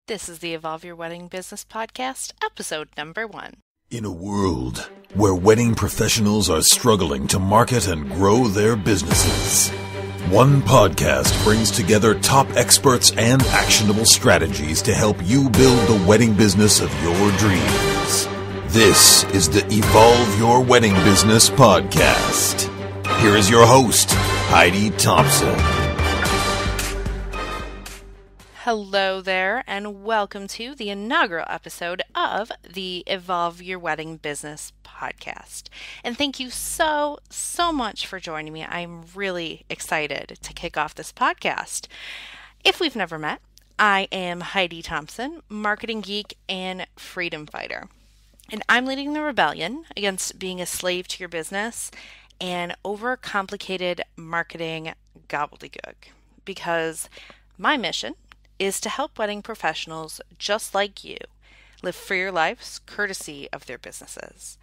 This is the Evolve Your Wedding Business Podcast, episode number 1. In a world where wedding professionals are struggling to market and grow their businesses, one podcast brings together top experts and actionable strategies to help you build the wedding business of your dreams. This is the Evolve Your Wedding Business Podcast. Here is your host, Heidi Thompson. Hello there, and welcome to the inaugural episode of the Evolve Your Wedding Business Podcast. And thank you so much for joining me. I'm really excited to kick off this podcast. If we've never met, I am Heidi Thompson, marketing geek and freedom fighter. And I'm leading the rebellion against being a slave to your business and overcomplicated marketing gobbledygook. Because my mission is to help wedding professionals just like you live freer lives courtesy of their businesses.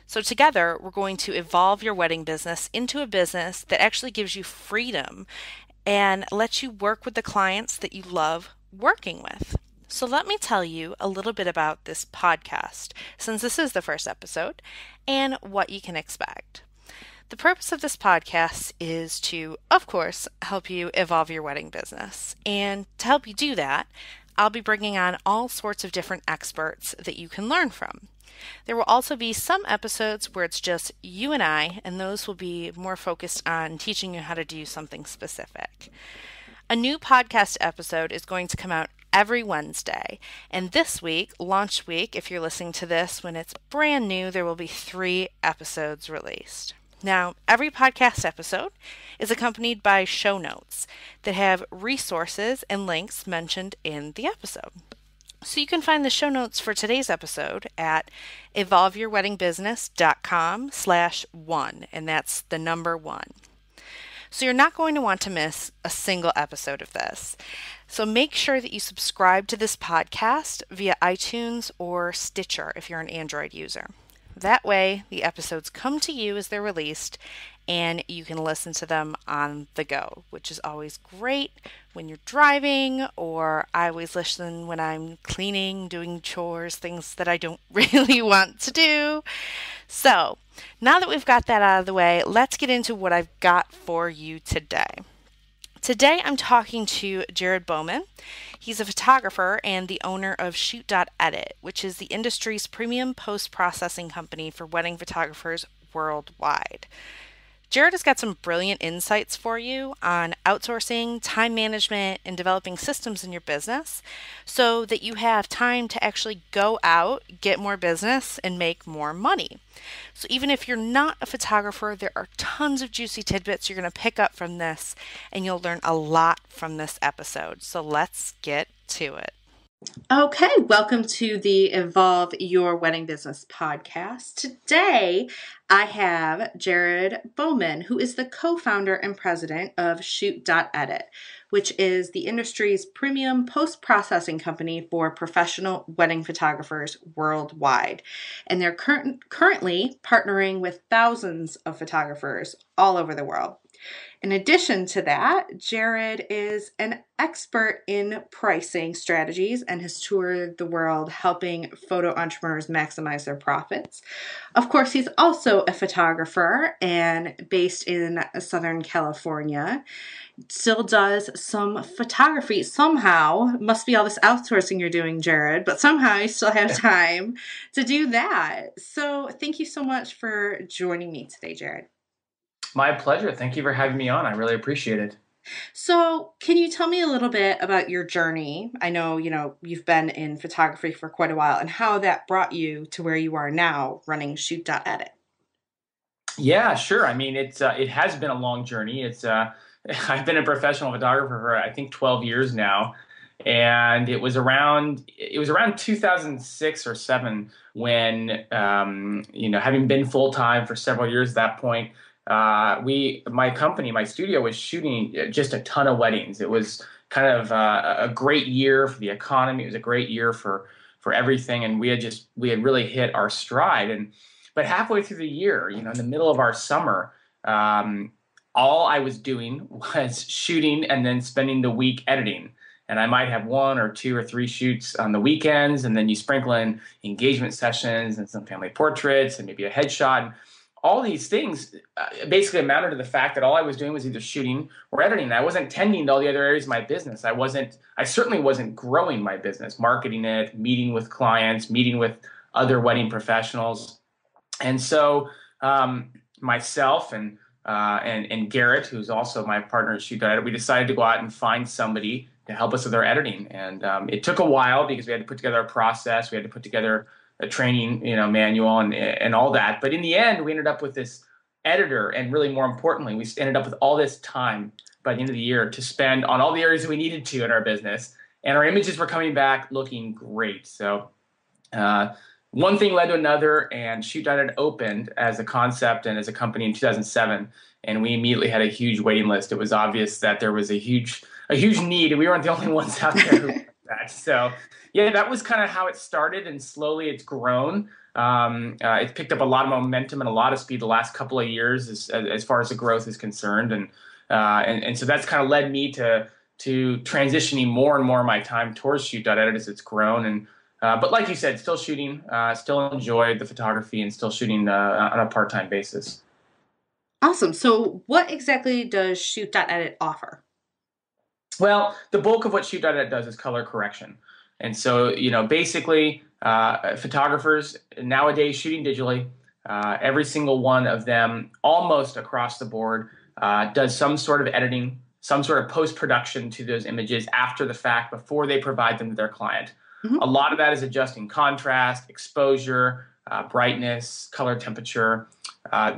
So together, we're going to evolve your wedding business into a business that actually gives you freedom and lets you work with the clients that you love working with. So let me tell you a little bit about this podcast, since this is the first episode, and what you can expect. The purpose of this podcast is to, of course, help you evolve your wedding business. And to help you do that, I'll be bringing on all sorts of different experts that you can learn from. There will also be some episodes where it's just you and I, and those will be more focused on teaching you how to do something specific. A new podcast episode is going to come out every Wednesday. And this week, launch week, if you're listening to this when it's brand new, there will be 3 episodes released. Now, every podcast episode is accompanied by show notes that have resources and links mentioned in the episode. So you can find the show notes for today's episode at evolveyourweddingbusiness.com/1, and that's the number 1. So you're not going to want to miss a single episode of this. So make sure that you subscribe to this podcast via iTunes or Stitcher if you're an Android user. That way, the episodes come to you as they're released, and you can listen to them on the go, which is always great when you're driving, or I always listen when I'm cleaning, doing chores, things that I don't really want to do. So, now that we've got that out of the way, let's get into what I've got for you today. Today, I'm talking to Jared Bauman. He's a photographer and the owner of ShootDotEdit, which is the industry's premium post-processing company for wedding photographers worldwide. Jared has got some brilliant insights for you on outsourcing, time management, and developing systems in your business so that you have time to actually go out, get more business, and make more money. So even if you're not a photographer, there are tons of juicy tidbits you're going to pick up from this, and you'll learn a lot from this episode. So let's get to it. Okay, welcome to the Evolve Your Wedding Business podcast. Today, I have Jared Bauman, who is the co-founder and president of ShootDotEdit, which is the industry's premium post-processing company for professional wedding photographers worldwide. And they're currently partnering with thousands of photographers all over the world. In addition to that, Jared is an expert in pricing strategies and has toured the world helping photo entrepreneurs maximize their profits. Of course, he's also a photographer and based in Southern California. Still does some photography somehow. Must be all this outsourcing you're doing, Jared, but somehow you still have time to do that. So thank you so much for joining me today, Jared. My pleasure. Thank you for having me on. I really appreciate it. So can you tell me a little bit about your journey? I know, you've been in photography for quite a while and how that brought you to where you are now running ShootDotEdit. Yeah, sure. I mean, it has been a long journey. I've been a professional photographer for, I think, 12 years now. And it was around 2006 or 7 when, having been full-time for several years at that point, my studio was shooting just a ton of weddings. It was kind of a great year for the economy. It was a great year for everything. And we had really hit our stride. But halfway through the year, in the middle of our summer, all I was doing was shooting and then spending the week editing. and I might have 1 or 2 or 3 shoots on the weekends, and then you sprinkle in engagement sessions and some family portraits and maybe a headshot. All these things basically amounted to the fact that all I was doing was either shooting or editing. I wasn't tending to all the other areas of my business. I certainly wasn't growing my business, marketing it, meeting with clients, meeting with other wedding professionals. And so myself and Garrett, who's also my partner at ShootDotEdit, we decided to go out and find somebody to help us with our editing. And it took a while because we had to put together a process. We had to put together a training, manual and all that. But in the end, we ended up with this editor, and really more importantly, we ended up with all this time by the end of the year to spend on all the areas that we needed to in our business. And our images were coming back looking great. So one thing led to another, and ShootDotEdit opened as a concept and as a company in 2007. And we immediately had a huge waiting list. It was obvious that there was a huge need, and we weren't the only ones out there who did that. So yeah, that was kind of how it started, and slowly it's grown. It's picked up a lot of momentum and a lot of speed the last couple of years as far as the growth is concerned. And so that's kind of led me to transitioning more and more of my time towards ShootDotEdit as it's grown. And but like you said, still shooting, still enjoy the photography, and still shooting on a part-time basis. Awesome. So what exactly does ShootDotEdit offer? Well, the bulk of what ShootDotEdit does is color correction. And so, basically, photographers nowadays shooting digitally, every single one of them, almost across the board, does some sort of editing, some sort of post-production to those images after the fact, before they provide them to their client. Mm-hmm. A lot of that is adjusting contrast, exposure, brightness, color temperature,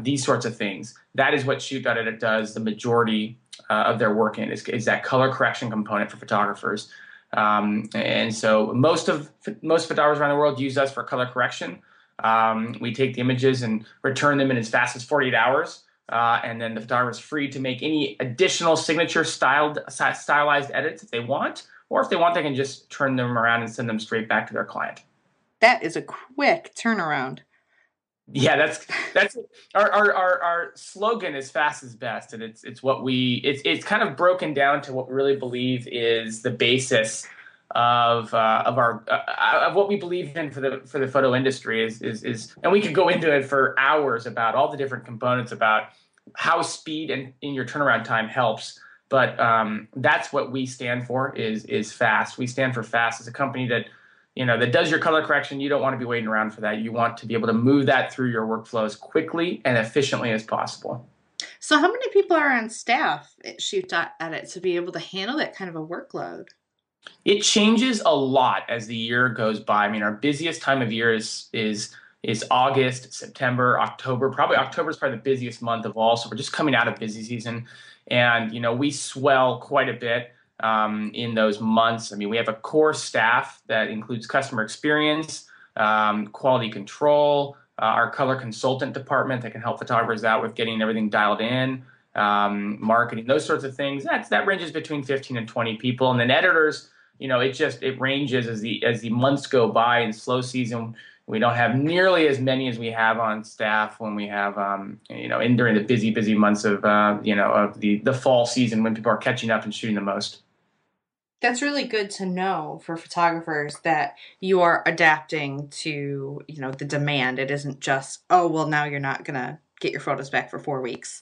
these sorts of things. That is what ShootDotEdit does. The majority of their work in is that color correction component for photographers. And so most photographers around the world use us for color correction. We take the images and return them in as fast as 48 hours. And then the photographer is free to make any additional signature stylized edits if they want, or if they want, they can just turn them around and send them straight back to their client. That is a quick turnaround. Yeah, that's our slogan is fast is best, and it's what kind of broken down to what we really believe is the basis of what we believe in for the photo industry is, and we could go into it for hours about all the different components about how speed and in your turnaround time helps. But that's what we stand for is fast. We stand for fast as a company that does your color correction. You don't want to be waiting around for that. You want to be able to move that through your workflow as quickly and efficiently as possible. So how many people are on staff at ShootDotEdit to be able to handle that kind of a workload? It changes a lot as the year goes by. I mean, our busiest time of year is August, September, October. Probably October is probably the busiest month of all. So we're just coming out of busy season, and we swell quite a bit in those months. I mean, we have a core staff that includes customer experience, quality control, our color consultant department that can help photographers out with getting everything dialed in, marketing, those sorts of things. That ranges between 15 and 20 people. And then editors, it ranges as the months go by. In slow season, we don't have nearly as many as we have on staff when we have, during the busy months of the fall season when people are catching up and shooting the most. That's really good to know for photographers that you are adapting to, the demand. It isn't just, oh, well, now you're not going to get your photos back for 4 weeks.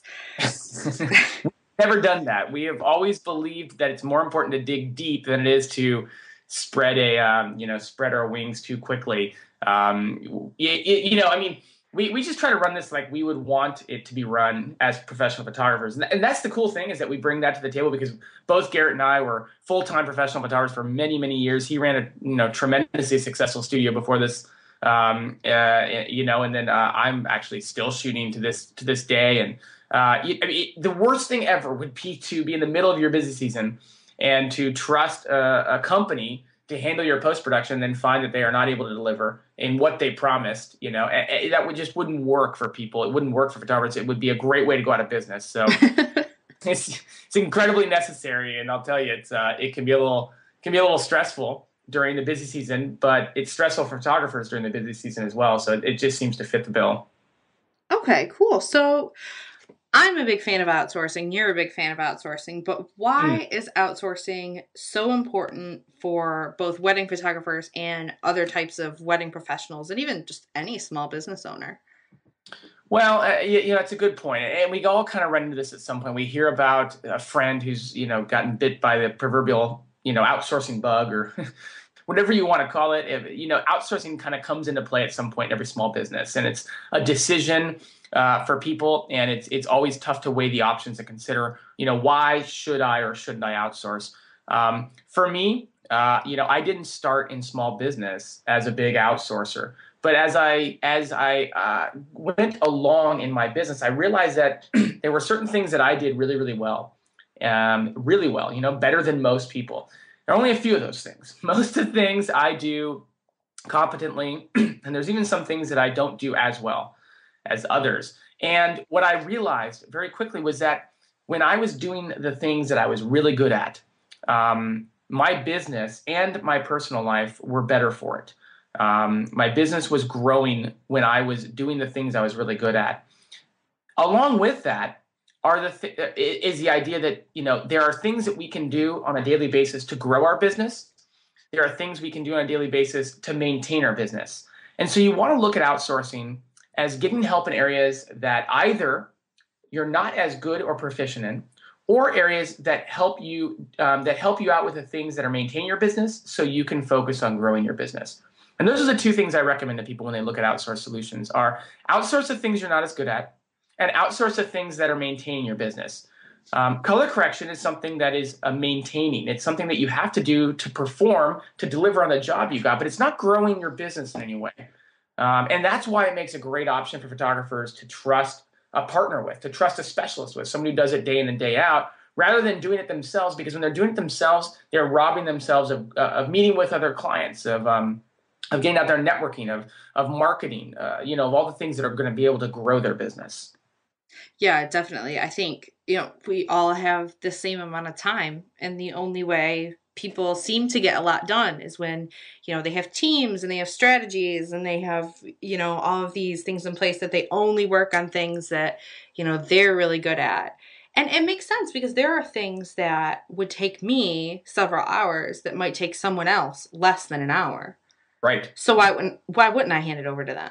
Never done that. We have always believed that it's more important to dig deep than it is to spread our wings too quickly. We just try to run this like we would want it to be run as professional photographers. And that's the cool thing, is that we bring that to the table because both Garrett and I were full-time professional photographers for many, many years. He ran a tremendously successful studio before this, and then I'm actually still shooting to this day. And the worst thing ever would be to be in the middle of your busy season and to trust a company to handle your post-production, then find that they are not able to deliver in what they promised. That wouldn't work for people. It wouldn't work for photographers. It would be a great way to go out of business. So it's incredibly necessary. And I'll tell you, it can be a little stressful during the busy season, but it's stressful for photographers during the busy season as well. So it just seems to fit the bill. Okay, cool. So I'm a big fan of outsourcing. You're a big fan of outsourcing. But why is outsourcing so important for both wedding photographers and other types of wedding professionals, and even just any small business owner? Well, it's a good point. And we all kind of run into this at some point. We hear about a friend who's, gotten bit by the proverbial, outsourcing bug or whatever you want to call it. Outsourcing kind of comes into play at some point in every small business. And it's a decision for people. And it's always tough to weigh the options and consider, why should I or shouldn't I outsource? For me, I didn't start in small business as a big outsourcer. But as I went along in my business, I realized that there were certain things that I did really, really well, better than most people. There are only a few of those things. Most of the things I do competently, and there's even some things that I don't do as well as others. And what I realized very quickly was that when I was doing the things that I was really good at, my business and my personal life were better for it. My business was growing when I was doing the things I was really good at. Along with that is the idea that, there are things that we can do on a daily basis to grow our business. There are things we can do on a daily basis to maintain our business. And so you want to look at outsourcing as getting help in areas that either you're not as good or proficient in, or areas that help you out with the things that are maintaining your business so you can focus on growing your business. And those are the two things I recommend to people when they look at outsourced solutions are outsource the things you're not as good at and outsource the things that are maintaining your business. Color correction is something that is maintaining. It's something that you have to do to perform, to deliver on the job you got, but it's not growing your business in any way. And that's why it makes a great option for photographers to trust a partner with, to trust a specialist with, somebody who does it day in and day out, rather than doing it themselves, because when they're doing it themselves, they're robbing themselves of meeting with other clients, of getting out there networking, of marketing, of all the things that are going to be able to grow their business. Yeah, definitely. I think, we all have the same amount of time, and the only way people seem to get a lot done is when, they have teams and they have strategies and they have, all of these things in place that they only work on things that, they're really good at. And it makes sense because there are things that would take me several hours that might take someone else less than an hour. Right. So why wouldn't I hand it over to them?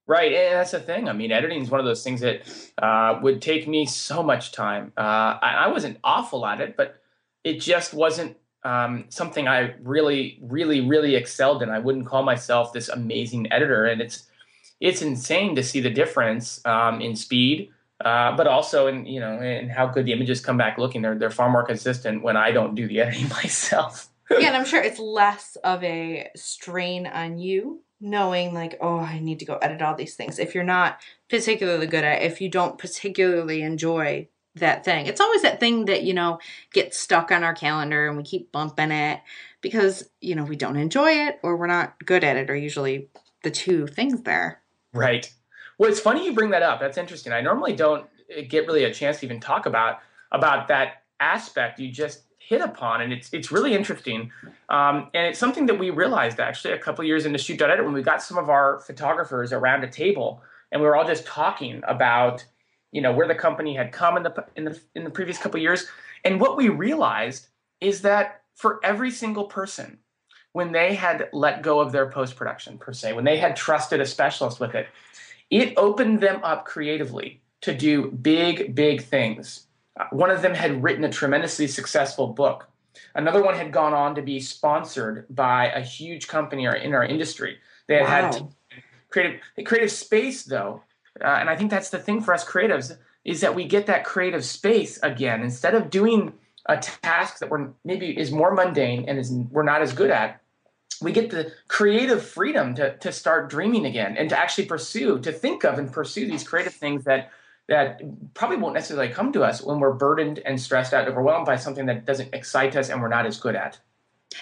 Right, and that's the thing. I mean, editing is one of those things that would take me so much time. I wasn't awful at it, but it just wasn't something I really, really, really excelled in. I wouldn't call myself this amazing editor, and it's insane to see the difference in speed, but also in how good the images come back looking. They're far more consistent when I don't do the editing myself. Yeah, and I'm sure it's less of a strain on you knowing like, oh, I need to go edit all these things. If you're not particularly good at it, if you don't particularly enjoy that thing. It's always that thing that, gets stuck on our calendar and we keep bumping it because, we don't enjoy it or we're not good at it, are usually the two things there. Right. Well, it's funny you bring that up. That's interesting. I normally don't get really a chance to even talk about that aspect you just hit upon, and it's really interesting, and it's something that we realized actually a couple of years into ShootDotEdit when we got some of our photographers around a table and we were all just talking about where the company had come in the previous couple of years, and what we realized is that for every single person, when they had let go of their post-production per se, when they had trusted a specialist with it, it opened them up creatively to do big things. One of them had written a tremendously successful book. Another one had gone on to be sponsored by a huge company in our industry. They had had creative space, though. And I think that's the thing for us creatives is that we get that creative space again. Instead of doing a task that maybe is more mundane and we're not as good at, we get the creative freedom to start dreaming again and to actually think of and pursue these creative things that probably won't necessarily come to us when we're burdened and stressed out, overwhelmed by something that doesn't excite us and we're not as good at.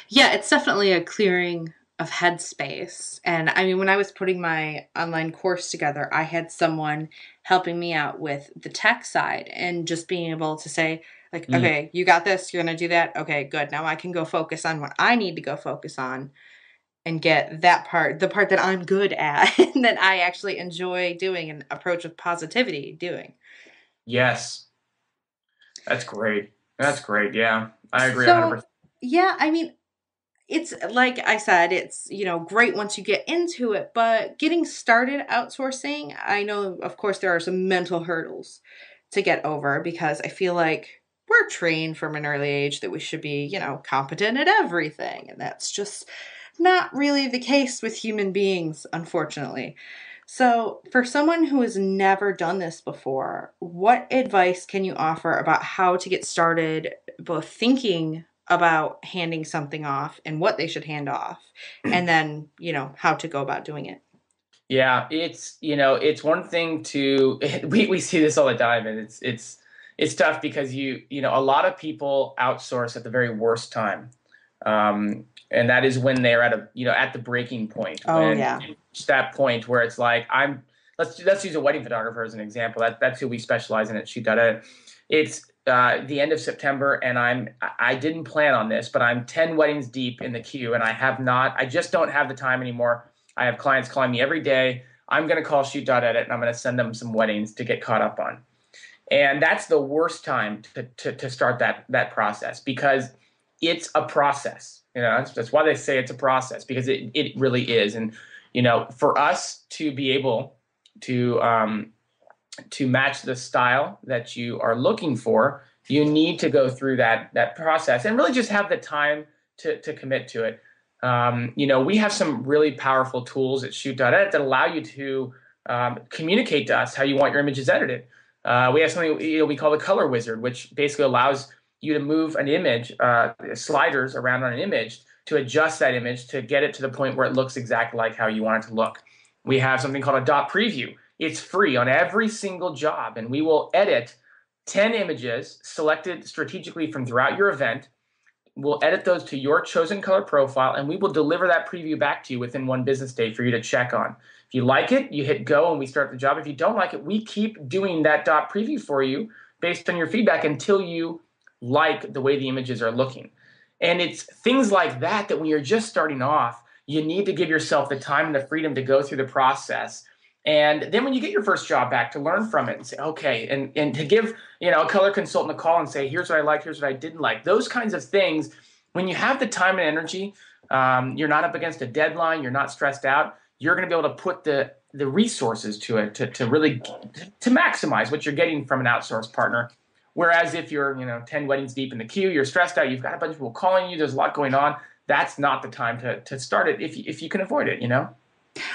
Yeah, it's definitely a clearing of headspace. And I mean, when I was putting my online course together, I had someone helping me out with the tech side and just being able to say, like, okay, you got this, you're going to do that. Okay, good. Now I can go focus on what I need to go focus on and get that part, the part that I'm good at and that I actually enjoy doing and approach with positivity doing. Yes. That's great. That's great. Yeah. I agree So, 100%. yeah, I mean, it's like I said, it's, great once you get into it, but getting started outsourcing, I know, of course, there are some mental hurdles to get over because I feel like we're trained from an early age that we should be, competent at everything. And that's just not really the case with human beings, unfortunately. So, for someone who has never done this before, what advice can you offer about how to get started, both thinking about handing something off and what they should hand off, and then, how to go about doing it? Yeah, it's one thing to we see this all the time, and it's tough because a lot of people outsource at the very worst time, and that is when they're at the breaking point, Oh, when yeah. it's that point where it's like let's use a wedding photographer as an example. That's who we specialize in at ShootDotEdit. It's the end of September, and I didn't plan on this, but I'm 10 weddings deep in the queue, and I just don't have the time anymore. I have clients calling me every day. I'm going to call ShootDotEdit, and I'm going to send them some weddings to get caught up on. And that's the worst time to start that process, because it's a process. That's why they say it's a process, because it really is. And for us to be able to match the style that you are looking for, you need to go through that process and really just have the time to commit to it. We have some really powerful tools at ShootDotEdit that allow you to communicate to us how you want your images edited. We have something we call the color wizard, which basically allows you to move an image, sliders around on an image to adjust that image to get it to the point where it looks exactly like how you want it to look. We have something called a dot preview. It's free on every single job, and we will edit 10 images selected strategically from throughout your event. We'll edit those to your chosen color profile, and we will deliver that preview back to you within 1 business day for you to check on. If you like it, you hit go and we start the job. If you don't like it, we keep doing that dot preview for you based on your feedback until you like the way the images are looking. And it's things like that when you're just starting off, you need to give yourself the time and the freedom to go through the process. And then when you get your first job back, to learn from it and say, okay, and to give a color consultant a call and say, here's what I liked, here's what I didn't like. Those kinds of things, when you have the time and energy, you're not up against a deadline, you're not stressed out, you're going to be able to put the resources to it to really to maximize what you're getting from an outsourced partner. Whereas if you're 10 weddings deep in the queue, you're stressed out, you've got a bunch of people calling you, there's a lot going on, that's not the time to start it if you can avoid it,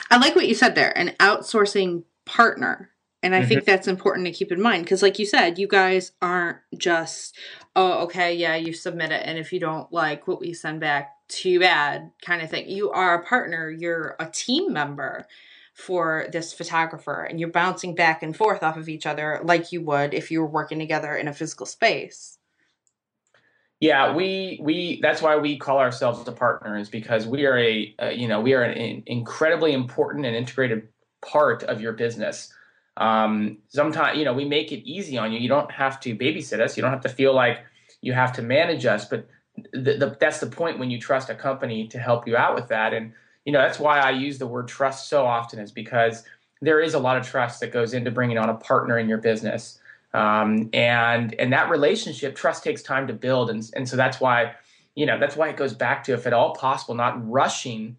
I like what you said there, an outsourcing partner. And I think that's important to keep in mind because, like you said, you guys aren't just, oh, okay, yeah, you submit it. And if you don't like what we send back, too bad kind of thing. You are a partner. You're a team member for this photographer, and you're bouncing back and forth off of each other like you would if you were working together in a physical space. Yeah, we that's why we call ourselves a partner, is because we are we are an incredibly important and integrated part of your business. Sometimes we make it easy on you. You don't have to babysit us. You don't have to feel like you have to manage us. But that's the point when you trust a company to help you out with that. And that's why I use the word trust so often, is because there is a lot of trust that goes into bringing on a partner in your business. And that relationship, trust takes time to build. And so that's why it goes back to, if at all possible, not rushing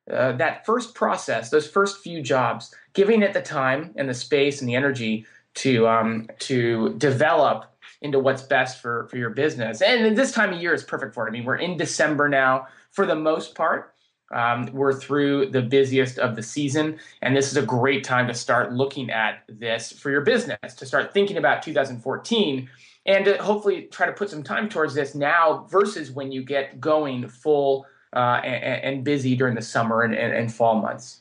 that first process, those first few jobs, giving it the time and the space and the energy to develop into what's best for your business. And this time of year is perfect for it. I mean, we're in December now for the most part. We're through the busiest of the season, and this is a great time to start looking at this for your business, to start thinking about 2014, and to hopefully try to put some time towards this now versus when you get going full and busy during the summer and fall months.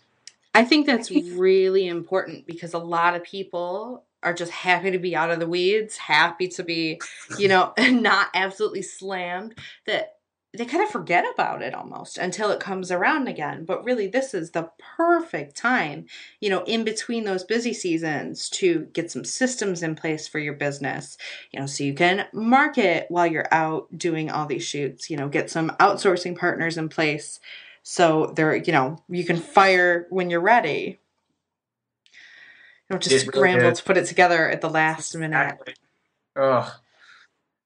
I think that's really important because a lot of people are just happy to be out of the weeds, happy to be, not absolutely slammed, that they kind of forget about it almost until it comes around again. But really, this is the perfect time, in between those busy seasons, to get some systems in place for your business, so you can market while you're out doing all these shoots, get some outsourcing partners in place. So they're, you can fire when you're ready. don't have to It really scramble is. to put it together at the last minute. Exactly. Ugh.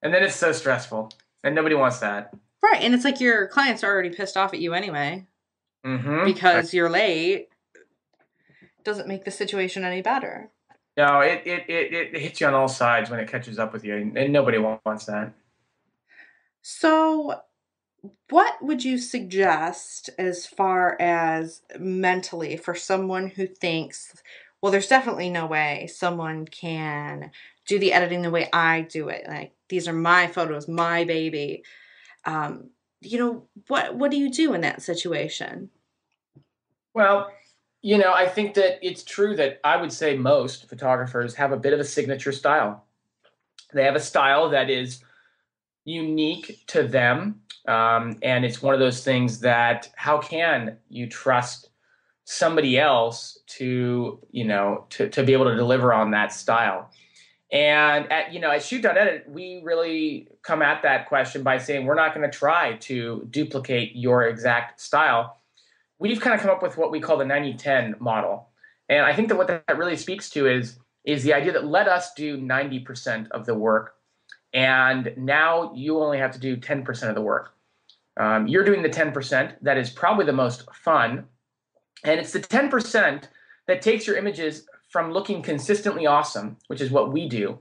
And then it's so stressful, and nobody wants that. Right. And it's like your clients are already pissed off at you anyway Mm-hmm. because you're late. Doesn't make the situation any better. No, it hits you on all sides when it catches up with you, and nobody wants that. So, what would you suggest as far as mentally for someone who thinks, well, there's definitely no way someone can do the editing the way I do it. Like, these are my photos, my baby. What do you do in that situation? Well, I think that it's true that I would say most photographers have a bit of a signature style. They have a style that is unique to them. And it's one of those things that how can you trust somebody else to be able to deliver on that style? And at ShootDotEdit, we really come at that question by saying we're not going to try to duplicate your exact style. We've kind of come up with what we call the 90-10 model. And I think that what that really speaks to is the idea that let us do 90% of the work, and now you only have to do 10% of the work. You're doing the 10% that is probably the most fun, and it's the 10% that takes your images from looking consistently awesome, which is what we do.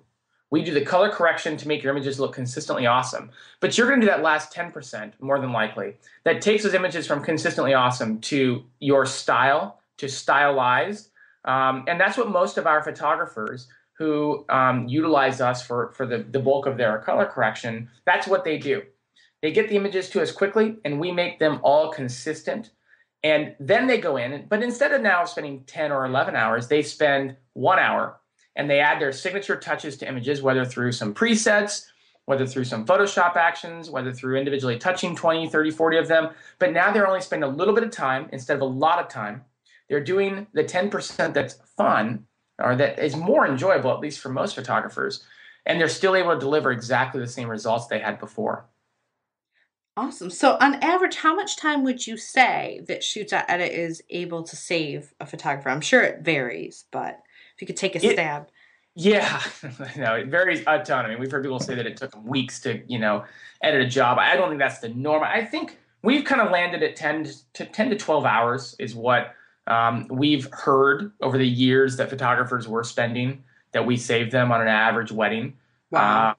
We do the color correction to make your images look consistently awesome. But you're going to do that last 10%, more than likely, that takes those images from consistently awesome to your style, to stylized. And that's what most of our photographers who utilize us for the bulk of their color correction, that's what they do. They get the images to us quickly, and we make them all consistent. And then they go in, but instead of now spending 10 or 11 hours, they spend 1 hour, and they add their signature touches to images, whether through some presets, whether through some Photoshop actions, whether through individually touching 20, 30, 40 of them. But now they're only spending a little bit of time instead of a lot of time. They're doing the 10% that's fun, or that is more enjoyable, at least for most photographers, and they're still able to deliver exactly the same results they had before. Awesome. So on average, how much time would you say that ShootDotEdit is able to save a photographer? I'm sure it varies, but if you could take a stab. Yeah, no, it varies a ton. I mean, we've heard people say that it took them weeks to, edit a job. I don't think that's the norm. I think we've kind of landed at 10 to 12 hours is what we've heard over the years that photographers were spending, that we saved them on an average wedding. Wow.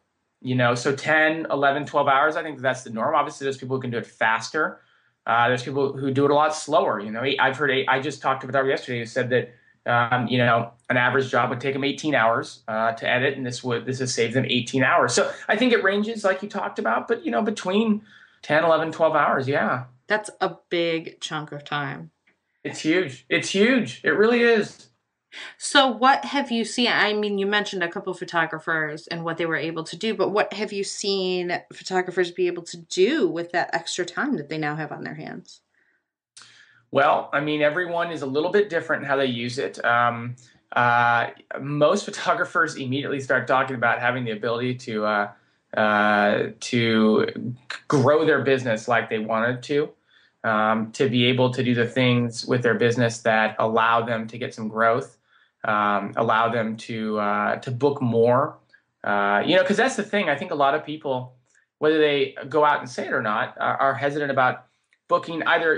So 10, 11, 12 hours, I think that's the norm. Obviously, there's people who can do it faster. There's people who do it a lot slower. I've heard, I just talked to a photographer yesterday who said that, an average job would take them 18 hours to edit, and this has saved them 18 hours. So I think it ranges like you talked about, but, between 10, 11, 12 hours, yeah. That's a big chunk of time. It's huge. It's huge. It really is. So what have you seen? I mean, you mentioned a couple of photographers and what they were able to do, but what have you seen photographers be able to do with that extra time that they now have on their hands? Well, I mean, everyone is a little bit different in how they use it. Most photographers immediately start talking about having the ability to grow their business like they wanted to be able to do the things with their business that allow them to get some growth, allow them to book more. Because that's the thing. I think a lot of people, whether they go out and say it or not, are hesitant about booking either,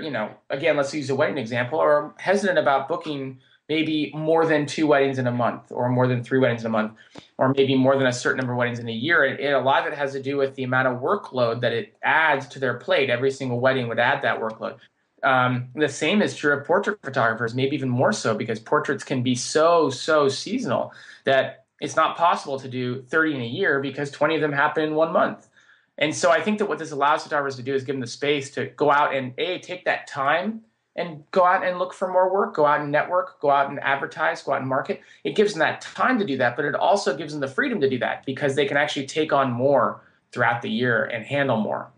again, let's use a wedding example, or hesitant about booking maybe more than 2 weddings in a month, or more than 3 weddings in a month, or maybe more than a certain number of weddings in a year. And a lot of it has to do with the amount of workload that it adds to their plate. Every single wedding would add that workload. The same is true of portrait photographers, maybe even more so, because portraits can be so seasonal that it's not possible to do 30 in a year because 20 of them happen in 1 month. And so I think that what this allows photographers to do is give them the space to go out and take that time and go out and look for more work, go out and network, go out and advertise, go out and market. It gives them that time to do that, but it also gives them the freedom to do that because they can actually take on more throughout the year and handle more.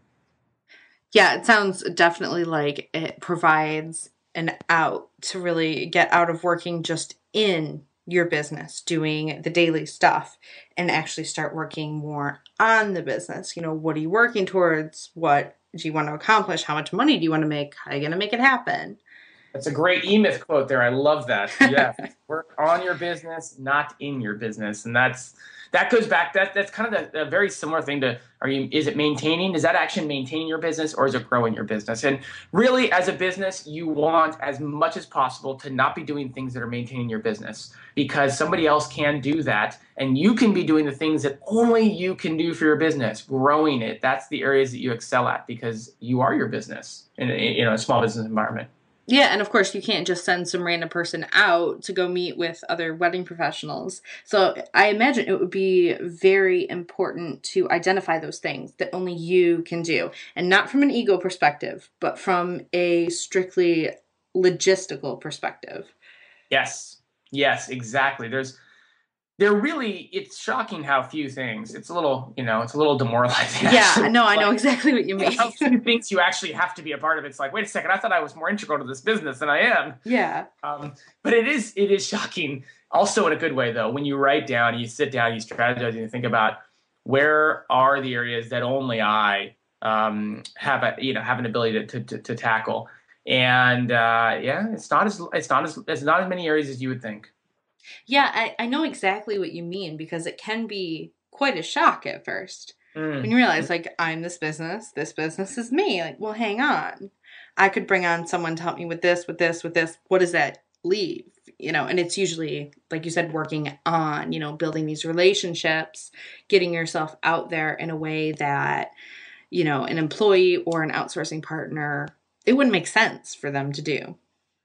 Yeah, it sounds definitely like it provides an out to really get out of working just in your business, doing the daily stuff, and actually start working more on the business. What are you working towards? What do you want to accomplish? How much money do you want to make? How are you going to make it happen? That's a great E-Myth quote there. I love that. Yeah. Work on your business, not in your business. And that goes back, that's kind of a very similar thing to, is it maintaining? Is that action maintaining your business, or is it growing your business? And really, as a business, you want as much as possible to not be doing things that are maintaining your business, because somebody else can do that. And you can be doing the things that only you can do for your business, growing it. That's the areas that you excel at, because you are your business in a small business environment. Yeah, and of course you can't just send some random person out to go meet with other wedding professionals. So I imagine it would be very important to identify those things that only you can do. And not from an ego perspective, but from a strictly logistical perspective. Yes. Yes, exactly. It's shocking how few things. It's a little demoralizing. Yeah, I know exactly what you mean. How few things you actually have to be a part of. It's like, wait a second, I thought I was more integral to this business than I am. Yeah. But it is shocking. Also in a good way, though, when you write down, you sit down, you strategize, and you think about where are the areas that only I have an ability to tackle. And it's not as many areas as you would think. Yeah, I know exactly what you mean, because it can be quite a shock at first. When you realize, like, I'm this business is me. Like, well, hang on. I could bring on someone to help me with this. What does that leave? And it's usually, like you said, working on, building these relationships, getting yourself out there in a way that, an employee or an outsourcing partner, it wouldn't make sense for them to do.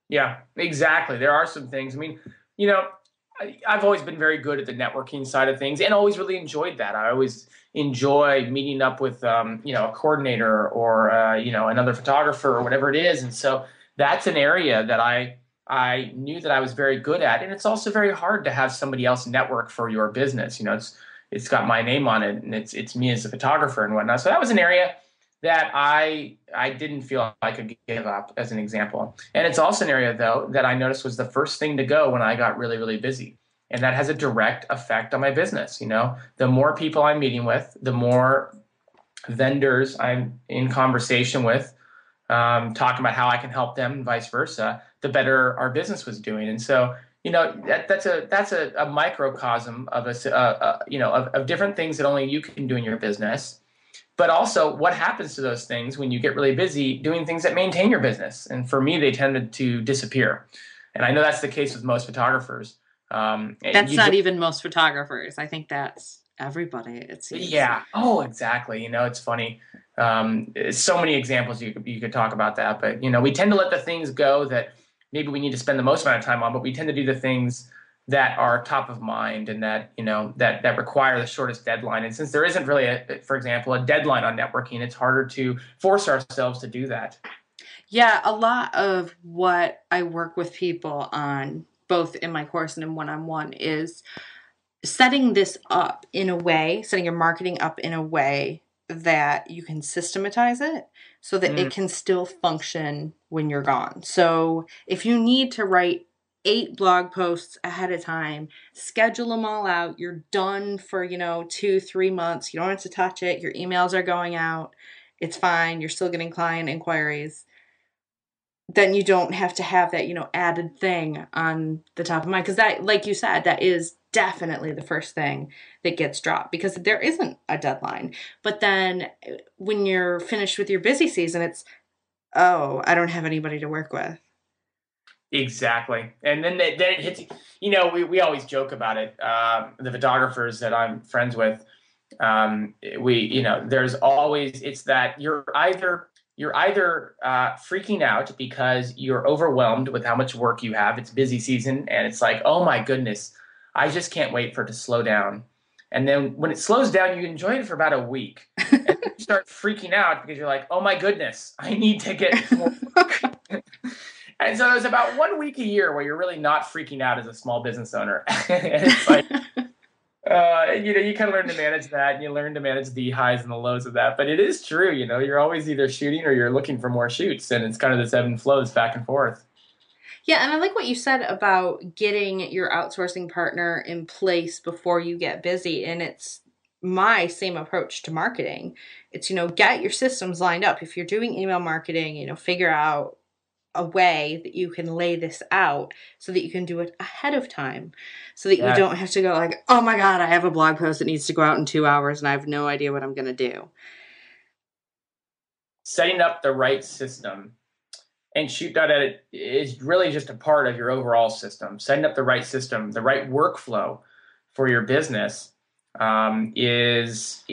Yeah, exactly. There are some things. I mean, I've always been very good at the networking side of things, and always really enjoyed that. I always enjoy meeting up with, a coordinator or, another photographer or whatever it is. And so that's an area that I knew that I was very good at. And it's also very hard to have somebody else network for your business. It's got my name on it, and it's me as a photographer and whatnot. So that was an area that I didn't feel I could give up, as an example. And it's also an area, though, that I noticed was the first thing to go when I got really, really busy. And that has a direct effect on my business. The more people I'm meeting with, the more vendors I'm in conversation with, talking about how I can help them and vice versa, the better our business was doing. And so, that's a microcosm of of different things that only you can do in your business. But also, what happens to those things when you get really busy doing things that maintain your business? And for me, they tended to disappear. And I know that's the case with most photographers. That's not even most photographers. I think that's everybody, it seems. Yeah. Oh, exactly. It's funny. So many examples you could talk about that. But, we tend to let the things go that maybe we need to spend the most amount of time on, but we tend to do the things that are top of mind and that, that require the shortest deadline. And since there isn't really, for example, a deadline on networking, it's harder to force ourselves to do that. Yeah, a lot of what I work with people on, both in my course and in one-on-one, is setting this up in a way, setting your marketing up in a way that you can systematize it so that it can still function when you're gone. So if you need to write 8 blog posts ahead of time, schedule them all out. You're done for, 2-3 months. You don't have to touch it. Your emails are going out. It's fine. You're still getting client inquiries. Then you don't have to have that, added thing on the top of mind. Because that, like you said, that is definitely the first thing that gets dropped, because there isn't a deadline. But then when you're finished with your busy season, it's, oh, I don't have anybody to work with. Exactly. And then it hits, we always joke about it. The photographers that I'm friends with, there's always, it's that you're either freaking out because you're overwhelmed with how much work you have. It's busy season, and it's like, oh my goodness, I just can't wait for it to slow down. And then when it slows down, you enjoy it for about a week. And then you start freaking out because you're like, oh my goodness, I need to get more work. And so there's about 1 week a year where you're really not freaking out as a small business owner. And it's like, you kind of learn to manage that, and you learn to manage the highs and the lows of that. But it is true, you're always either shooting or you're looking for more shoots, and it's kind of this ebb and flows back and forth. Yeah, and I like what you said about getting your outsourcing partner in place before you get busy. And it's my same approach to marketing. It's, get your systems lined up. If you're doing email marketing, figure out a way that you can lay this out so that you can do it ahead of time, so that you don't have to go like, oh my God, I have a blog post that needs to go out in 2 hours and I have no idea what I'm going to do. Setting up the right system, and ShootDotEdit is really just a part of your overall system. Setting up the right system, the right workflow for your business it's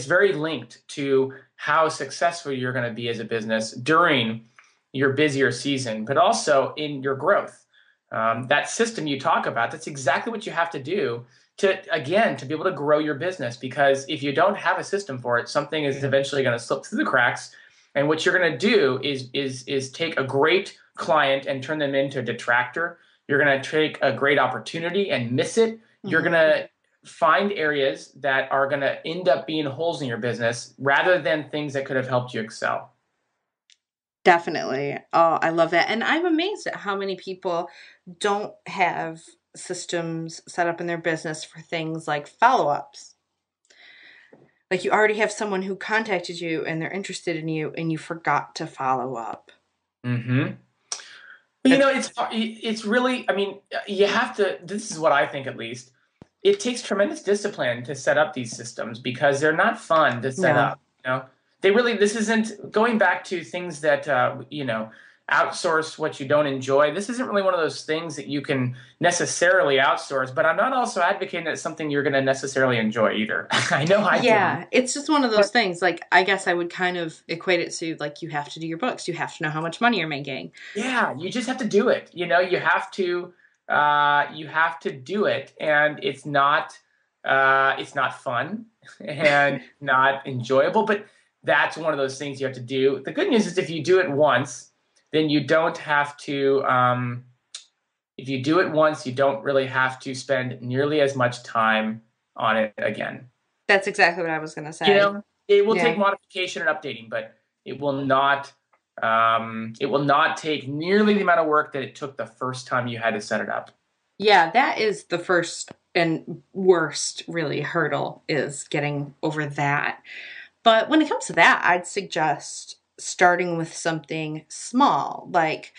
very linked to how successful you're going to be as a business during your busier season, but also in your growth. That system you talk about, that's exactly what you have to do to be able to grow your business. Because if you don't have a system for it, something is eventually going to slip through the cracks. And what you're going to do is take a great client and turn them into a detractor. You're going to take a great opportunity and miss it. You're going to find areas that are going to end up being holes in your business rather than things that could have helped you excel. Definitely. Oh, I love that. And I'm amazed at how many people don't have systems set up in their business for things like follow-ups. Like, you already have someone who contacted you and they're interested in you and you forgot to follow up. Mm-hmm. It's really, I mean, you have to, this is what I think at least, it takes tremendous discipline to set up these systems because they're not fun to set up. This isn't, going back to things that, outsource what you don't enjoy. This isn't really one of those things that you can necessarily outsource, but I'm not also advocating that it's something you're going to necessarily enjoy either. I know I do. It's just one of those things. Like, I guess I would kind of equate it to, like, you have to do your books. You have to know how much money you're making. Yeah, you just have to do it. You have to do it, and it's not fun and not enjoyable, but that's one of those things you have to do. The good news is if you do it once, then you don't have to, if you do it once, you don't really have to spend nearly as much time on it again. That's exactly what I was going to say. It will take modification and updating, but it will not take nearly the amount of work that it took the first time you had to set it up. Yeah, that is the first and worst, really, hurdle, is getting over that. But when it comes to that, I'd suggest starting with something small. Like,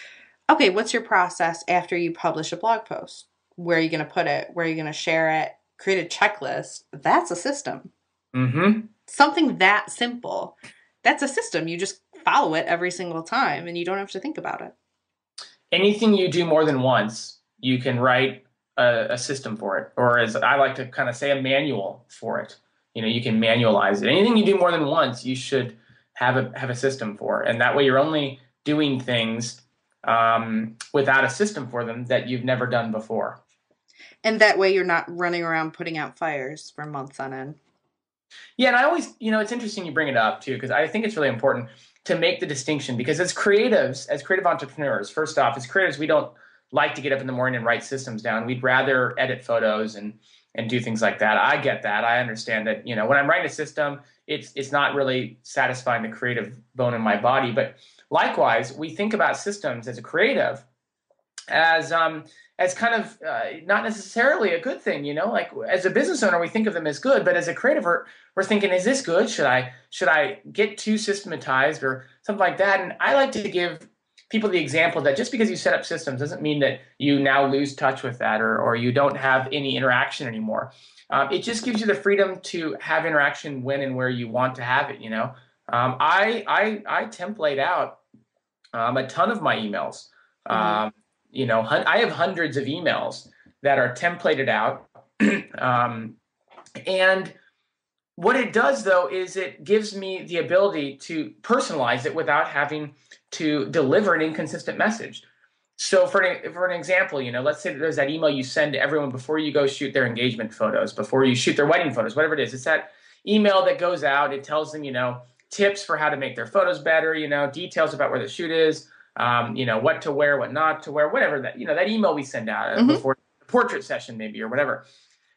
okay, what's your process after you publish a blog post? Where are you going to put it? Where are you going to share it? Create a checklist. That's a system. Mm-hmm. Something that simple. That's a system. You just follow it every single time and you don't have to think about it. Anything you do more than once, you can write a system for it, or as I like to kind of say, a manual for it. You can manualize it. Anything you do more than once, you should have a system for, and that way you're only doing things without a system for them that you've never done before. And that way you're not running around putting out fires for months on end. Yeah, and I always, it's interesting you bring it up too, because I think it's really important to make the distinction, because as creatives, as creative entrepreneurs, first off, as creatives, we don't like to get up in the morning and write systems down. We'd rather edit photos and do things like that. I get that. I understand that, when I'm writing a system, it's not really satisfying the creative bone in my body. But likewise, we think about systems as a creative as kind of not necessarily a good thing. Like, as a business owner, we think of them as good, but as a creative, we're thinking, is this good? Should I get too systematized or something like that? And I like to give people the example that just because you set up systems doesn't mean that you now lose touch with that or you don't have any interaction anymore. It just gives you the freedom to have interaction when and where you want to have it. I template out a ton of my emails. I have hundreds of emails that are templated out. And what it does, though, is it gives me the ability to personalize it without having to deliver an inconsistent message. So for an example, let's say that there's that email you send to everyone before you go shoot their engagement photos, before you shoot their wedding photos, whatever it is. It's that email that goes out. It tells them, tips for how to make their photos better, details about where the shoot is, what to wear, what not to wear, whatever that, that email we send out before the portrait session maybe or whatever.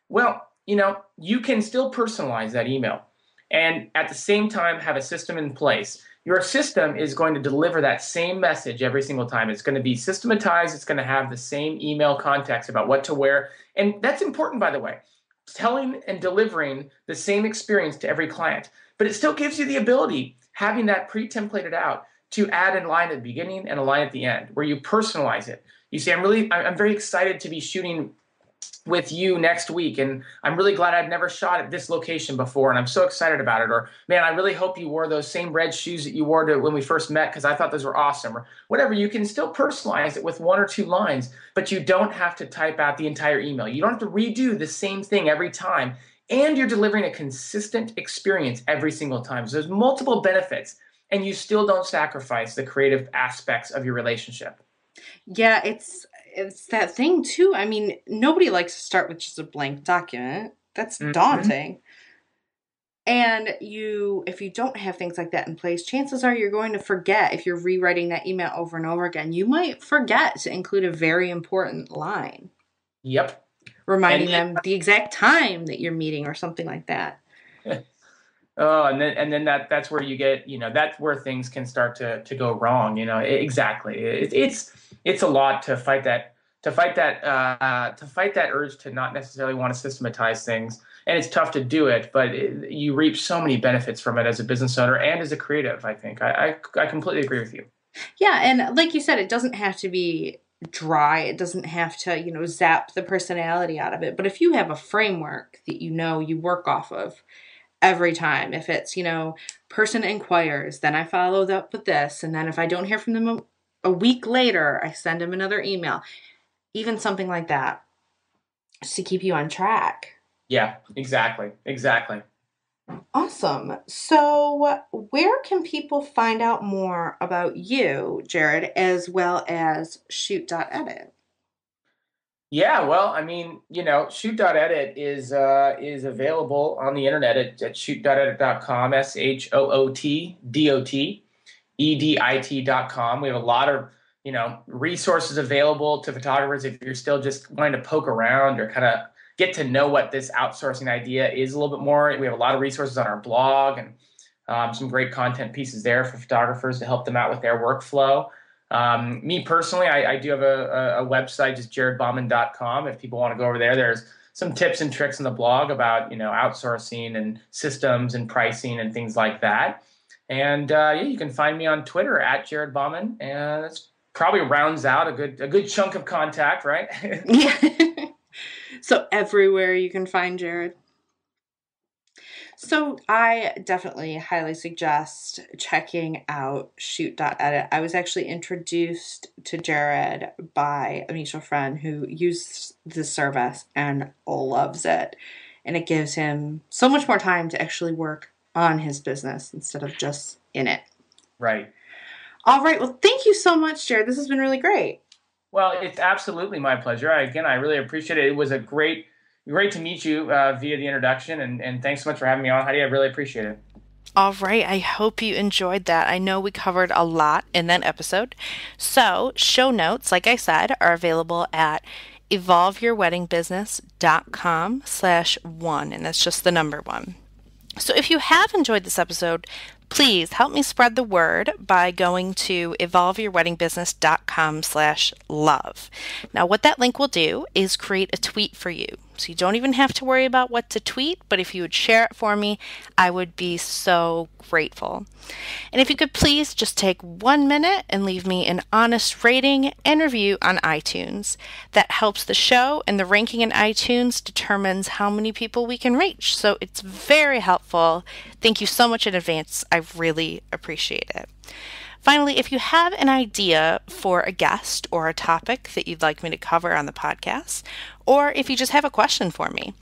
Well, you can still personalize that email and at the same time have a system in place. Your system is going to deliver that same message every single time. It's going to be systematized. It's going to have the same email context about what to wear. And that's important, by the way, telling and delivering the same experience to every client. But it still gives you the ability, having that pre-templated out, to add a line at the beginning and a line at the end where you personalize it. You say, I'm very excited to be shooting with you next week, and I'm really glad I've never shot at this location before, and I'm so excited about it. Or, man, I really hope you wore those same red shoes that you wore when we first met because I thought those were awesome. Or whatever. You can still personalize it with 1 or 2 lines, but you don't have to type out the entire email. You don't have to redo the same thing every time, and you're delivering a consistent experience every single time. So there's multiple benefits, and you still don't sacrifice the creative aspects of your relationship. Yeah, it's that thing too. I mean, nobody likes to start with just a blank document. That's daunting. And if you don't have things like that in place, chances are you're going to forget. If you're rewriting that email over and over again, you might forget to include a very important line. Yep. Reminding them the exact time that you're meeting or something like that. Oh, and then that's where you get, that's where things can start to go wrong. Exactly. It's a lot to fight that urge to not necessarily want to systematize things, and it's tough to do it. But you reap so many benefits from it as a business owner and as a creative. I think I completely agree with you. Yeah, and like you said, it doesn't have to be dry. It doesn't have to zap the personality out of it. But if you have a framework that you work off of every time, if it's person inquires, then I follow up with this, and then if I don't hear from them a week later, I send them another email. Even something like that, just to keep you on track. Yeah, exactly. Awesome. So where can people find out more about you, Jared, as well as ShootDotEdit? Yeah, well, I mean, ShootDotEdit is available on the internet at ShootDotEdit.com, ShootDotEdit.com. We have a lot of, resources available to photographers if you're still just wanting to poke around or kind of get to know what this outsourcing idea is a little bit more. We have a lot of resources on our blog and some great content pieces there for photographers to help them out with their workflow. Me personally, I do have a website, just jaredbauman.com. If people want to go over there, there's some tips and tricks in the blog about, outsourcing and systems and pricing and things like that. And you can find me on Twitter at Jared Bauman, and that's probably rounds out a good chunk of contact, right? Yeah. So everywhere you can find Jared. So I definitely highly suggest checking out ShootDotEdit. I was actually introduced to Jared by a mutual friend who used the service and loves it. And it gives him so much more time to actually work on his business instead of just in it. Right. All right. Well, thank you so much, Jared. This has been really great. Well, it's absolutely my pleasure. I really appreciate it. It was great to meet you via the introduction, and thanks so much for having me on, Heidi. I really appreciate it. All right. I hope you enjoyed that. I know we covered a lot in that episode. So show notes, like I said, are available at evolveyourweddingbusiness.com/1, and that's just the number 1. So if you have enjoyed this episode, please help me spread the word by going to evolveyourweddingbusiness.com/love. Now, what that link will do is create a tweet for you. So you don't even have to worry about what to tweet, but if you would share it for me, I would be so grateful. And if you could please just take 1 minute and leave me an honest rating and review on iTunes. That helps the show, and the ranking in iTunes determines how many people we can reach. So it's very helpful. Thank you so much in advance. I really appreciate it. Finally, if you have an idea for a guest or a topic that you'd like me to cover on the podcast, or if you just have a question for me,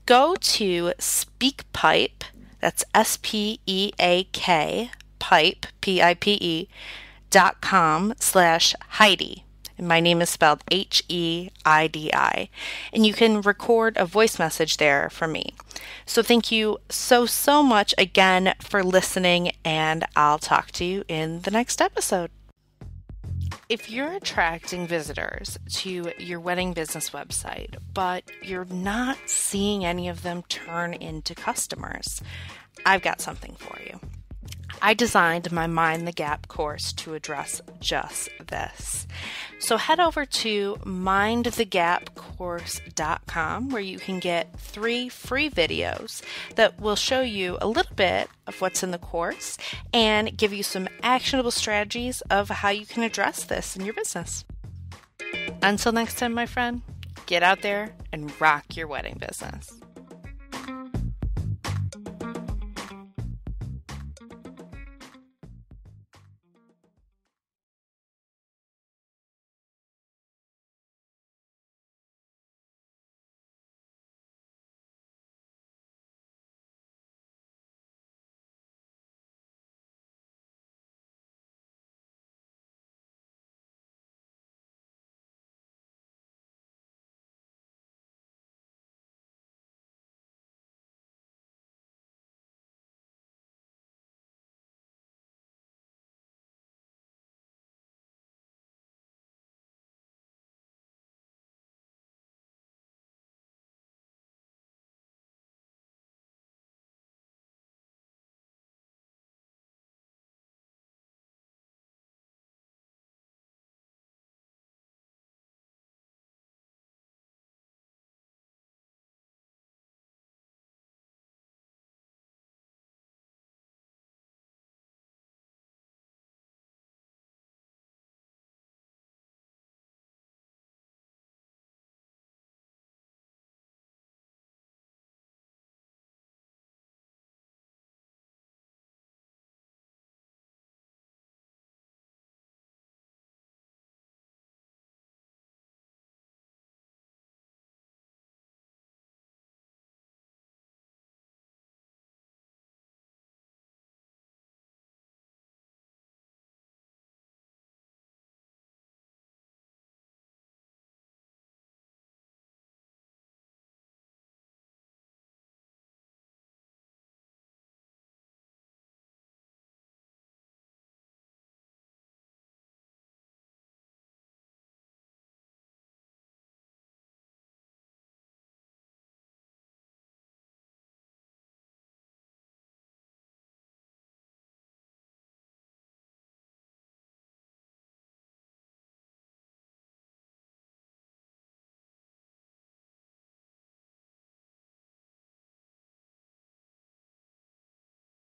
go to SpeakPipe, that's SPEAK, pipe, PIPE.com/Heidi. And my name is spelled HEIDI. And you can record a voice message there for me. So thank you so much again for listening, and I'll talk to you in the next episode. If you're attracting visitors to your wedding business website, but you're not seeing any of them turn into customers, I've got something for you. I designed my Mind the Gap course to address just this. So head over to mindthegapcourse.com where you can get 3 free videos that will show you a little bit of what's in the course and give you some actionable strategies of how you can address this in your business. Until next time, my friend, get out there and rock your wedding business.